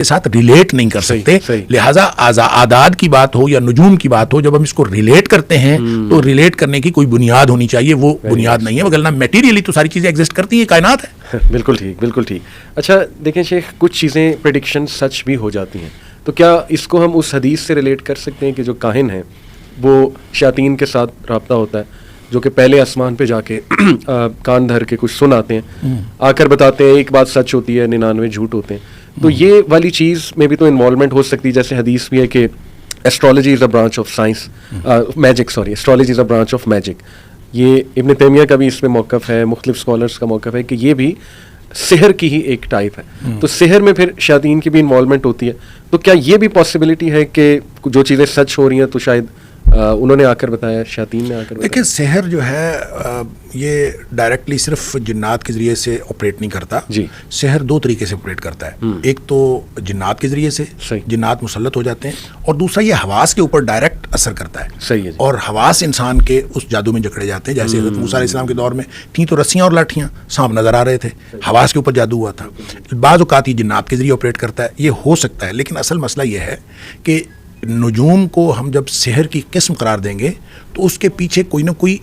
کے ساتھ ریلیٹ نہیں کر سکتے. لہٰذا اعداد کی بات ہو یا نجوم کی بات ہو, جب ہم اس کو ریلیٹ کرتے ہیں تو ریلیٹ کرنے کی کوئی بنیاد ہونی چاہیے, وہ بنیاد نہیں ہے, وگرنہ میٹیریلی تو ساری چیزیں ایگزسٹ کرتی ہیں, کائنات ہے. بالکل ٹھیک, بالکل ٹھیک. اچھا دیکھیں شیخ, کچھ چیزیں پریڈکشن سچ بھی ہو جاتی ہیں, تو کیا اس کو ہم اس حدیث سے ریلیٹ کر سکتے ہیں کہ جو کاہن ہیں وہ شیاطین کے ساتھ رابطہ ہوتا ہے, جو کہ پہلے آسمان پہ جا کے کان دھر کے کچھ سن آتے ہیں, آ کر بتاتے ہیں ایک بات سچ ہوتی ہے 99 جھوٹ ہوتے ہیں, تو یہ والی چیز میں بھی تو انوالومنٹ ہو سکتی ہے. جیسے حدیث بھی ہے کہ astrology is a branch of science, magic sorry astrology is a branch of magic. یہ ابن تیمیہ کا بھی اس میں موقف ہے, مختلف اسکالرس کا موقف ہے کہ یہ بھی سحر کی ہی ایک ٹائپ ہے. تو سحر میں پھر شیاطین کی بھی انوالومنٹ ہوتی ہے, تو کیا یہ بھی پاسبلٹی ہے کہ جو چیزیں سچ ہو رہی ہیں تو شاید انہوں نے آ کر بتایا, شیاطین نے آ کر بتایا؟ دیکھیں سحر جو ہے یہ ڈائریکٹلی صرف جنات کے ذریعے سے آپریٹ نہیں کرتا. جی, سحر دو طریقے سے آپریٹ کرتا ہے. ایک تو جنات کے ذریعے سے, جنات مسلط ہو جاتے ہیں, اور دوسرا یہ حواس کے اوپر ڈائریکٹ اثر کرتا ہے. صحیح ہے. اور حواس انسان کے اس جادو میں جکڑے جاتے ہیں. جیسے حضرت موسیٰ علیہ السلام کے دور میں تھیں تو رسیاں اور لاٹھیاں, سانپ نظر آ رہے تھے, حواس کے اوپر جادو ہوا تھا. بعض اوقات یہ جنات کے ذریعے آپریٹ کرتا ہے, یہ ہو سکتا ہے. لیکن اصل مسئلہ یہ ہے کہ نجوم کو ہم جب سحر کی قسم قرار دیں گے تو اس کے پیچھے کوئی نہ کوئی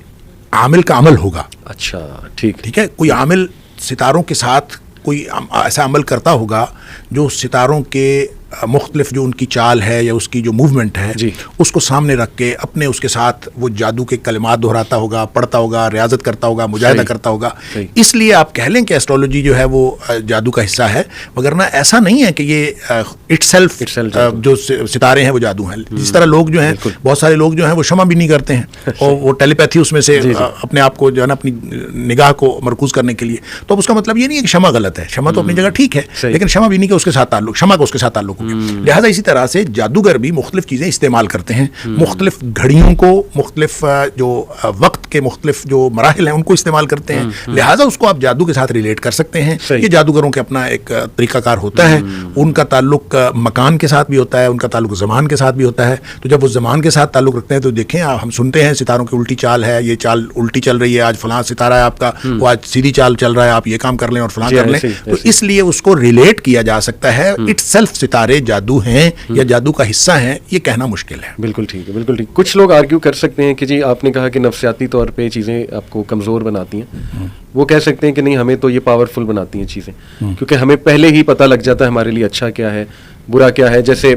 عامل کا عمل ہوگا. اچھا ٹھیک ہے, کوئی عامل ستاروں کے ساتھ کوئی ایسا عمل کرتا ہوگا جو ستاروں کے مختلف جو ان کی چال ہے یا اس کی جو موومنٹ ہے اس کو سامنے رکھ کے اپنے اس کے ساتھ وہ جادو کے کلمات دہراتا ہوگا, پڑھتا ہوگا, ریاضت کرتا ہوگا, مجاہدہ کرتا ہوگا. اس لیے آپ کہہ لیں کہ ایسٹرولوجی جو ہے وہ جادو کا حصہ ہے, وگرنہ ایسا نہیں ہے کہ یہ اٹ سیلف جو ستارے ہیں وہ جادو ہیں. جس طرح لوگ جو ہیں, بہت سارے لوگ جو ہیں وہ شمع بھی نہیں کرتے ہیں اور وہ ٹیلی پیتھی اس میں سے اپنے آپ کو جو ہے نا اپنی نگاہ کو مرکوز کرنے کے لیے, تو اب اس کا مطلب یہ نہیں ہے کہ شمع غلط ہے. شمع تو اپنی جگہ ٹھیک ہے, لیکن شمع بھی نہیں کہ اس کے ساتھ تعلق, شمع کا اس کے ساتھ تعلق. لہٰذا اسی طرح سے جادوگر بھی مختلف چیزیں استعمال کرتے ہیں, مختلف گھڑیوں کو, مختلف جو وقت کے مختلف جو مراحل ہیں ان کو استعمال کرتے ہیں. لہٰذا اس کو آپ جادو کے ساتھ ریلیٹ کر سکتے ہیں. یہ جادوگروں کے اپنا ایک طریقہ کار ہوتا ہے, ان کا تعلق مکان کے ساتھ بھی ہوتا ہے, ان کا تعلق زمان کے ساتھ بھی ہوتا ہے. تو جب وہ زمان کے ساتھ تعلق رکھتے ہیں تو دیکھیں ہم سنتے ہیں ستاروں کی الٹی چال ہے, یہ چال الٹی چل رہی ہے, آج فلاں ستارہ ہے آپ کا, وہ آج سیدھی چال چل رہا ہے, آپ یہ کام کر لیں اور فلاں کر لیں. تو اس لیے اس کو ریلیٹ کیا جا سکتا ہے. اٹ سیلف ستارے جادو ہیں یا جادو کا حصہ ہیں, یہ کہنا مشکل ہے. بالکل ٹھیک ہے, بالکل ٹھیک. کچھ لوگ آرگیو کر سکتے ہیں کہ جی آپ نے کہا کہ نفسیاتی طور پہ چیزیں آپ کو کمزور بناتی ہیں, وہ کہہ سکتے ہیں کہ نہیں ہمیں تو یہ پاورفل بناتی ہیں چیزیں, کیونکہ ہمیں پہلے ہی پتہ لگ جاتا ہے ہمارے لیے اچھا کیا ہے برا کیا ہے. جیسے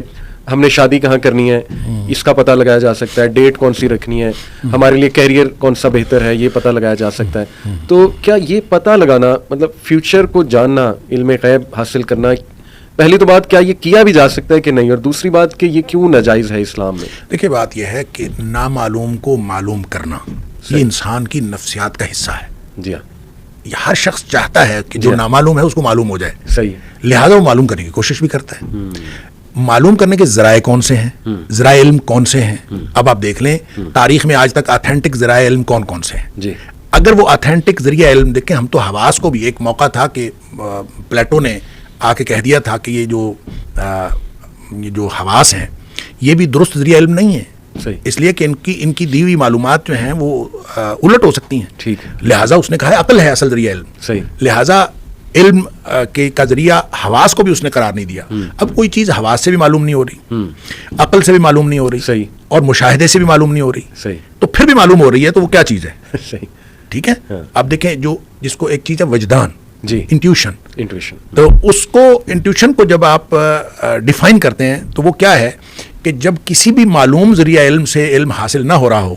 ہم نے شادی کہاں کرنی ہے اس کا پتہ لگایا جا سکتا ہے, ڈیٹ کون سی رکھنی ہے, ہمارے لیے کیریئر کون سا بہتر ہے یہ پتہ لگایا جا سکتا ہے. تو کیا یہ پتہ لگانا, مطلب فیوچر کو جاننا, علم غیب حاصل کرنا, پہلی تو بات کیا یہ کیا بھی جا سکتا ہے کہ نہیں, اور دوسری بات کہ یہ کیوں ناجائز ہے اسلام میں؟ دیکھیے بات یہ ہے کہ نامعلوم کو معلوم کرنا یہ انسان کی نفسیات کا حصہ ہے. جی ہاں, یہ ہر شخص چاہتا ہے کہ جو نامعلوم ہے اس کو معلوم ہو جائے. صحیح ہے. لہٰذا وہ معلوم کرنے کی کوشش بھی کرتا ہے. معلوم کرنے کے ذرائع کون سے ہیں, ذرائع علم کون سے ہیں؟ اب آپ دیکھ لیں تاریخ میں آج تک آتھینٹک ذرائع علم کون کون سے ہیں. جی, اگر وہ آتھینٹک ذریعہ علم دیکھیں, ہم تو حواس کو بھی, ایک موقع تھا کہ پلیٹو نے آ کے کہہ دیا تھا کہ یہ جو حواس ہیں یہ بھی درست ذریعہ علم نہیں ہے, اس لیے کہ ان کی دی ہوئی معلومات جو ہیں وہ الٹ ہو سکتی ہیں. ٹھیک ہے. لہٰذا اس نے کہا ہے عقل ہے اصل ذریعہ علم. صحیح. لہٰذا علم کا ذریعہ حواس کو بھی اس نے قرار نہیں دیا. اب کوئی چیز حواس سے بھی معلوم نہیں ہو رہی, عقل سے بھی معلوم نہیں ہو رہی, صحیح, اور مشاہدے سے بھی معلوم نہیں ہو رہی, صحیح, تو پھر بھی معلوم ہو رہی ہے, تو وہ کیا چیز ہے؟ صحیح, ٹھیک ہے. اب دیکھیں جس کو ایک چیز ہے وجدان, جی, انٹیوشن, تو اس کو انٹیوشن کو جب آپ ڈیفائن کرتے ہیں تو وہ کیا ہے کہ جب کسی بھی معلوم ذریعہ علم سے علم حاصل نہ ہو رہا ہو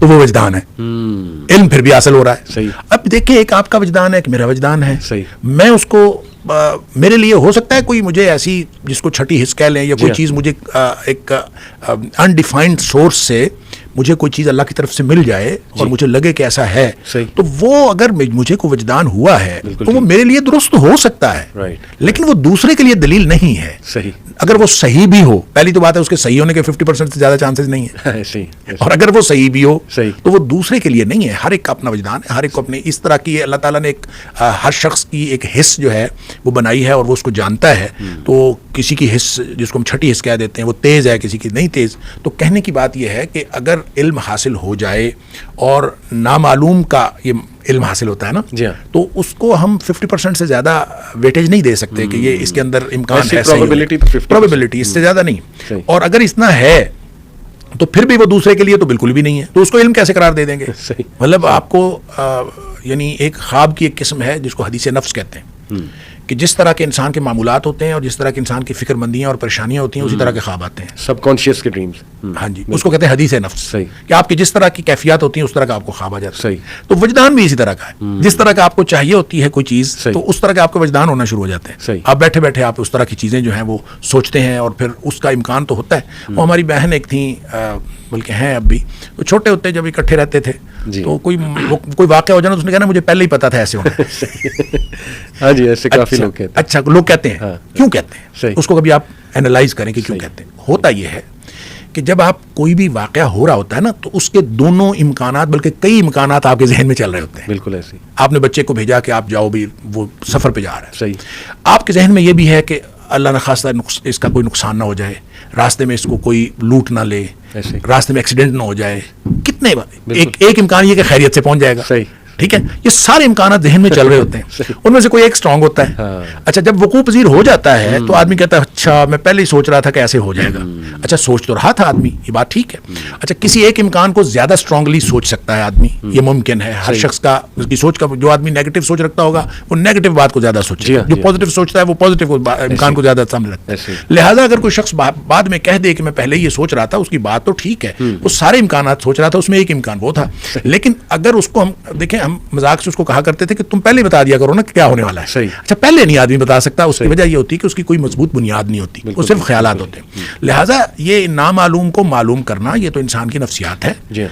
تو وہ وجدان ہے. علم پھر بھی حاصل ہو رہا ہے. صحیح. اب دیکھیں ایک آپ کا وجدان ہے, ایک میرا وجدان ہے. صحیح. میں اس کو میرے لیے ہو سکتا ہے کوئی مجھے ایسی جس کو چھٹی حص کہہ لیں یا کوئی چیز مجھے ایک انڈیفائنڈ سورس سے مجھے کوئی چیز اللہ کی طرف سے مل جائے اور مجھے لگے کہ ایسا ہے, تو وہ اگر مجھے کوئی وجدان ہوا ہے تو وہ میرے لیے درست ہو سکتا ہے, لیکن وہ دوسرے کے لیے دلیل نہیں ہے. صحیح. اگر وہ صحیح بھی ہو, پہلی تو بات ہے اس کے صحیح ہونے کے 50% سے زیادہ چانسز نہیں ہے, اور اگر وہ صحیح بھی ہو تو وہ دوسرے کے لیے نہیں ہے. ہر ایک کا اپنا وجدان ہے, ہر ایک کو اپنے اس طرح کی اللہ تعالیٰ نے ایک ہر شخص کی ایک حص جو ہے وہ بنائی ہے اور وہ اس کو جانتا ہے. تو کسی کی حس جس کو ہم چھٹی حس کہہ دیتے ہیں وہ تیز ہے, کسی کی نہیں تیز. تو کہنے کی بات یہ ہے کہ اگر علم حاصل ہو جائے اور نامعلوم کا یہ علم حاصل ہوتا ہے نا, تو اس کو ہم 50% سے زیادہ ویٹیج نہیں دے سکتے کہ یہ اس کے اندر امکان ہے, پروبیبلٹی اس سے زیادہ نہیں. اور اگر اتنا ہے تو پھر بھی وہ دوسرے کے لیے تو بالکل بھی نہیں ہے, تو اس کو علم کیسے قرار دے دیں گے؟ مطلب آپ کو یعنی ایک خواب کی ایک قسم ہے جس کو حدیث نفس کہتے ہیں, کہ جس طرح کے انسان کے معمولات ہوتے ہیں اور جس طرح کے انسان کی فکر مندیاں اور پریشانیاں ہوتی ہیں اسی طرح کے خواب آتے ہیں, سب کانشیس کے ڈریمز. ہاں جی, اس کو کہتے ہیں حدیث نفس, کہ آپ کی جس طرح کی کیفیات ہوتی ہیں اس طرح کا آپ کو خواب آ جاتا ہے. تو وجدان بھی اسی طرح کا ہے, جس طرح کا آپ کو چاہیے ہوتی ہے کوئی چیز تو اس طرح کا آپ کو وجدان ہونا شروع ہو جاتے ہیں. آپ بیٹھے بیٹھے آپ اس طرح کی چیزیں جو ہیں وہ سوچتے ہیں اور پھر اس کا امکان تو ہوتا ہے. وہ ہماری بہن ایک تھیں, بلکہ ہیں اب بھی, تو چھوٹے ہوتے جب اکٹھے رہتے تھے تو کوئی واقعہ ہو جانا تو اس نے کہنا مجھے پہلے ہی پتا تھا ایسے ہونا. ہاں جی, ایسے کافی لوگ کہتے ہیں. اچھا, لوگ کہتے ہیں, کیوں کہتے ہیں اس کو کبھی آپ اینالائز کریں کہ کیوں کہتے ہیں. ہوتا یہ ہے کہ جب آپ کوئی بھی واقعہ ہو رہا ہوتا ہے نا تو اس کے دونوں امکانات بلکہ کئی امکانات آپ کے ذہن میں چل رہے ہوتے ہیں. بالکل ایسے آپ نے بچے کو بھیجا کہ آپ جاؤ بھی, وہ سفر پہ جا رہا ہے, صحیح, آپ کے ذہن میں یہ بھی ہے کہ اللہ نہ خواستہ اس کا کوئی نقصان نہ ہو جائے, راستے میں اس کو کوئی لوٹ نہ لے, راستے میں ایکسیڈنٹ نہ ہو جائے. کتنے ایک امکان یہ کہ خیریت سے پہنچ جائے گا, ٹھیک ہے, یہ سارے امکانات ذہن میں چل رہے ہوتے ہیں, ان میں سے کوئی ایک اسٹرانگ ہوتا ہے. اچھا, جب وقوع پذیر ہو جاتا ہے تو آدمی کہتا ہے اچھا میں پہلے ہی سوچ رہا تھا کہ ایسے ہو جائے گا. اچھا, سوچ تو رہا تھا آدمی, یہ بات ٹھیک ہے. اچھا, کسی ایک امکان کو زیادہ اسٹرانگلی سوچ سکتا ہے آدمی, یہ ممکن ہے. ہر شخص کا اس کی سوچ کا, جو آدمی نیگیٹو سوچ رکھتا ہوگا وہ نیگیٹو بات کو زیادہ سوچے گا, جو پازیٹو سوچتا ہے وہ پازیٹو امکان کو زیادہ سامنے رکھتا ہے. لہٰذا اگر کوئی شخص بعد میں کہہ دے کہ میں پہلے یہ سوچ رہا تھا, اس کی بات تو ٹھیک ہے, وہ سارے امکانات سوچ رہا تھا, اس میں ایک امکان وہ تھا. لیکن اگر اس کو ہم دیکھیں, ہم مذاق سے اس کو کہا کرتے تھے کہ تم پہلے بتا دیا کرو نا کہ کیا ہونے والا ہے. اچھا, پہلے نہیں آدمی بتا سکتا, اس کی وجہ یہ ہوتی ہے کہ اس کی کوئی مضبوط بنیاد نہیں ہوتی, وہ صرف خیالات ہوتے ہیں. لہٰذا یہ نامعلوم کو معلوم کرنا یہ تو انسان کی نفسیات ہے.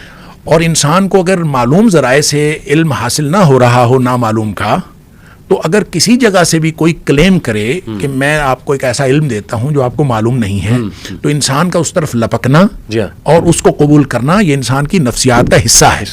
اور انسان کو اگر معلوم ذرائع سے علم حاصل نہ ہو رہا ہو نامعلوم کا, تو اگر کسی جگہ سے بھی کوئی کلیم کرے کہ میں آپ کو ایک ایسا علم دیتا ہوں جو آپ کو معلوم نہیں ہے, تو انسان کا اس طرف لپکنا اور اس کو قبول کرنا یہ انسان کی نفسیات کا حصہ ہے.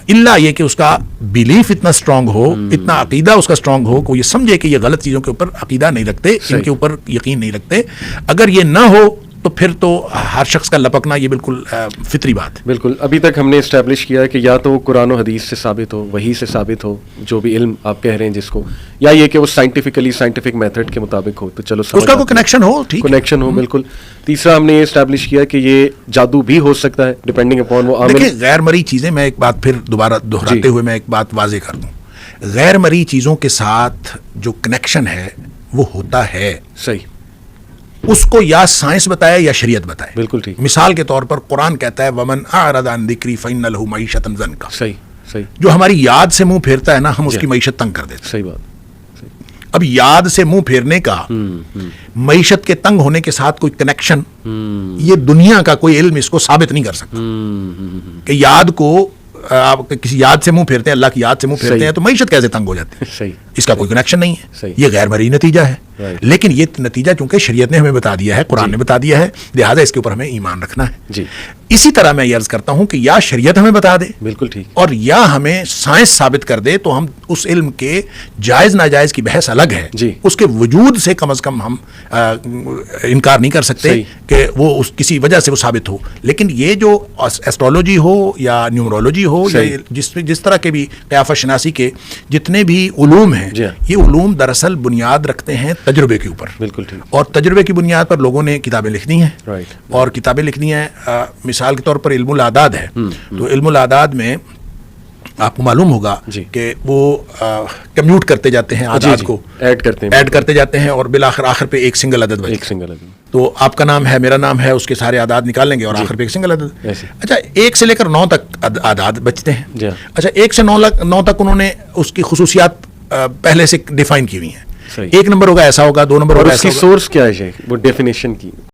اللہ یہ کہ اس کا بیلیف اتنا اسٹرانگ ہو, اتنا عقیدہ اس کا اسٹرانگ ہو کہ وہ یہ سمجھے کہ یہ غلط چیزوں کے اوپر عقیدہ نہیں رکھتے, ان کے اوپر یقین نہیں رکھتے. اگر یہ نہ ہو تو پھر تو ہر شخص کا لپکنا یہ بالکل فطری بات ہے. بالکل, ابھی تک ہم نے اسٹیبلش کیا ہے کہ یا تو قرآن و حدیث سے ثابت ہو, وحی سے ثابت ہو, جو بھی علم آپ کہہ رہے ہیں جس کو, یا یہ کہ وہ سائنٹیفک میتھڈ کے مطابق ہو, تو چلو اس کا کوئی کنیکشن ہو, کنیکشن ہو. بالکل. تیسرا ہم نے یہ اسٹیبلش کیا کہ یہ جادو بھی ہو سکتا ہے ڈپینڈنگ اپون وہ دیکھیں غیر مرئی چیزیں. میں ایک بات پھر دوبارہ دہراتے ہوئے میں ایک بات واضح کر دوں, غیر مرئی چیزوں کے ساتھ جو کنیکشن ہے وہ ہوتا ہے. صحیح, اس کو یا سائنس بتائے یا شریعت بتائے. بالکل ٹھیک. مثال کے طور پر قرآن کہتا ہے ومن اعرض عن ذکری فإن له معیشۃ ضنکا. صحیح. جو ہماری یاد سے منہ پھیرتا ہے نا, ہم اس کی معیشت تنگ کر دیتے ہیں. صحیح بات. اب یاد سے منہ پھیرنے کا معیشت کے تنگ ہونے کے ساتھ کوئی کنیکشن, یہ دنیا کا کوئی علم اس کو ثابت نہیں کر سکتا کہ یاد کو آپ کسی یاد سے منہ پھیرتے ہیں, اللہ کی یاد سے منہ پھیرتے ہیں تو معیشت کیسے تنگ ہو جاتی ہے. صحیح, اس کا کوئی کنیکشن نہیں ہے. یہ غیر مرئی نتیجہ ہے. لیکن یہ نتیجہ چونکہ شریعت نے ہمیں بتا دیا ہے, قرآن نے بتا دیا ہے, لہٰذا اس کے اوپر ہمیں ایمان رکھنا ہے. اسی طرح میں یہ عرض کرتا ہوں کہ یا شریعت ہمیں بتا دے, بالکل ٹھیک, اور یا ہمیں سائنس ثابت کر دے, تو ہم اس علم کے جائز ناجائز کی بحث الگ ہے, اس کے وجود سے کم از کم ہم انکار نہیں کر سکتے کہ وہ کسی وجہ سے وہ ثابت ہو. لیکن یہ جو ایسٹرولوجی ہو یا نیومرولوجی ہو یا جس طرح کے بھی قیافہ شناسی کے جتنے بھی علوم ہیں, یہ علوم دراصل بنیاد رکھتے ہیں تجربے کے اوپر. بالکل ٹھیک. اور تجربے کی بنیاد پر لوگوں نے کتابیں لکھنی ہیں, اور کتابیں لکھنی ہیں. مثال کے طور پر علم الاعداد ہے, تو علم الاعداد میں آپ کو معلوم ہوگا کہ وہ کمیوٹ کرتے جاتے ہیں, اعداد کو ایڈ کرتے جاتے ہیں, اور بالآخر آخر پہ ایک سنگل عدد بچتا ہے. تو آپ کا نام ہے, میرا نام ہے, اس کے سارے اعداد نکال لیں گے اور آخر پہ ایک سنگل عدد. اچھا, 1 سے لے کر 9 تک اعداد بچتے ہیں. اچھا, 1 سے 9 تک انہوں نے اس کی خصوصیات پہلے سے ڈیفائن کی ہوئی ہیں. 1 نمبر ہوگا ایسا ہوگا, 2 نمبر ہوگا ایسا ہوگا. سورس کیا ہے وہ ڈیفینیشن کی؟